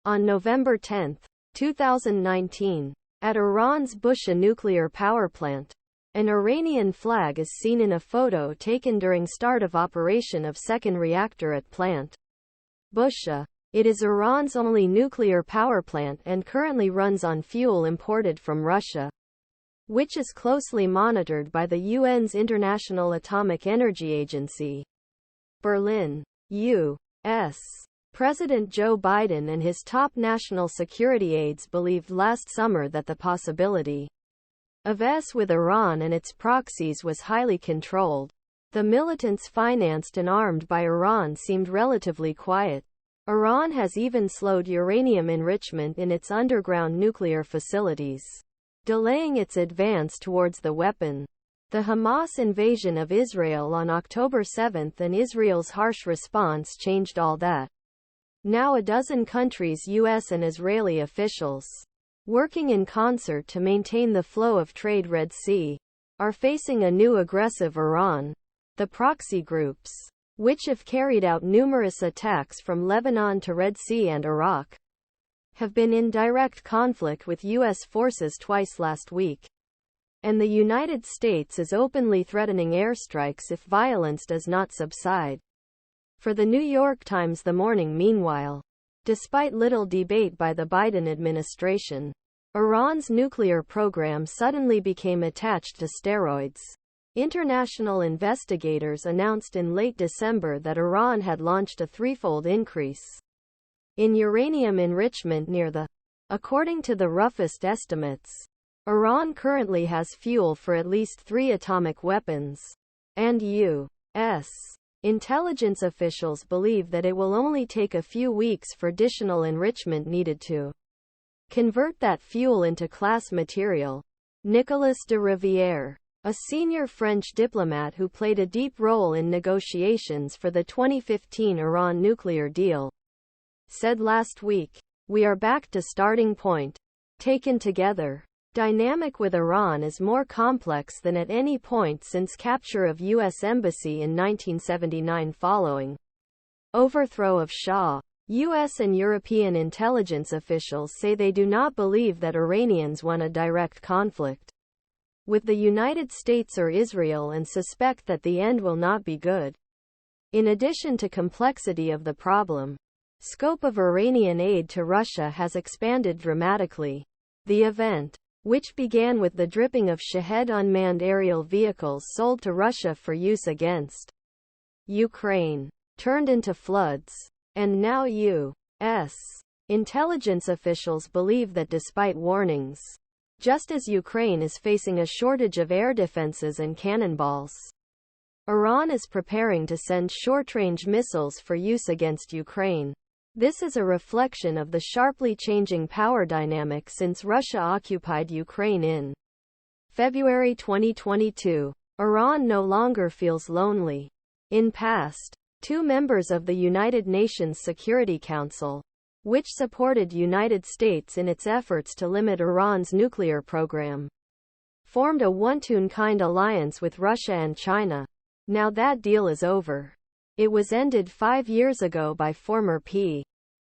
On November 10, 2019, at Iran's Bushehr nuclear power plant, an Iranian flag is seen in a photo taken during start of operation of second reactor at plant Bushehr. It is Iran's only nuclear power plant and currently runs on fuel imported from Russia, which is closely monitored by the UN's International Atomic Energy Agency. Berlin, U.S. President Joe Biden and his top national security aides believed last summer that the possibility of with Iran and its proxies was highly controlled. The militants financed and armed by Iran seemed relatively quiet. Iran has even slowed uranium enrichment in its underground nuclear facilities, delaying its advance towards the weapon. The Hamas invasion of Israel on October 7 and Israel's harsh response changed all that. Now a dozen countries, US and Israeli officials, working in concert to maintain the flow of trade Red Sea, are facing a new aggressive Iran. The proxy groups, which have carried out numerous attacks from Lebanon to Red Sea and Iraq, have been in direct conflict with U.S. forces twice last week. And the United States is openly threatening airstrikes if violence does not subside. For the New York Times the morning meanwhile, despite little debate by the Biden administration, Iran's nuclear program suddenly became attached to steroids. International investigators announced in late December that Iran had launched a threefold increase in uranium enrichment near the. According to the roughest estimates, Iran currently has fuel for at least 3 atomic weapons, and U.S. intelligence officials believe that it will only take a few weeks for ditional enrichment needed to convert that fuel into class material. Nicolas de Riviere, a senior French diplomat who played a deep role in negotiations for the 2015 Iran nuclear deal, said last week, "We are back to starting point. Taken together, dynamic with Iran is more complex than at any point since capture of U.S. embassy in 1979 following overthrow of Shah." U.S. and European intelligence officials say they do not believe that Iranians want a direct conflict with the United States or Israel and suspect that the end will not be good. In addition to complexity of the problem, scope of Iranian aid to Russia has expanded dramatically. The event, which began with the dripping of Shahed unmanned aerial vehicles sold to Russia for use against Ukraine, turned into floods. And now U.S. intelligence officials believe that despite warnings, just as Ukraine is facing a shortage of air defenses and cannonballs, Iran is preparing to send short-range missiles for use against Ukraine. This is a reflection of the sharply changing power dynamic since Russia occupied Ukraine in February 2022. Iran no longer feels lonely. In past, 2 members of the United Nations Security Council, which supported United States in its efforts to limit Iran's nuclear program, formed a one-to-kind alliance with Russia and China. Now that deal is over. It was ended 5 years ago by former P.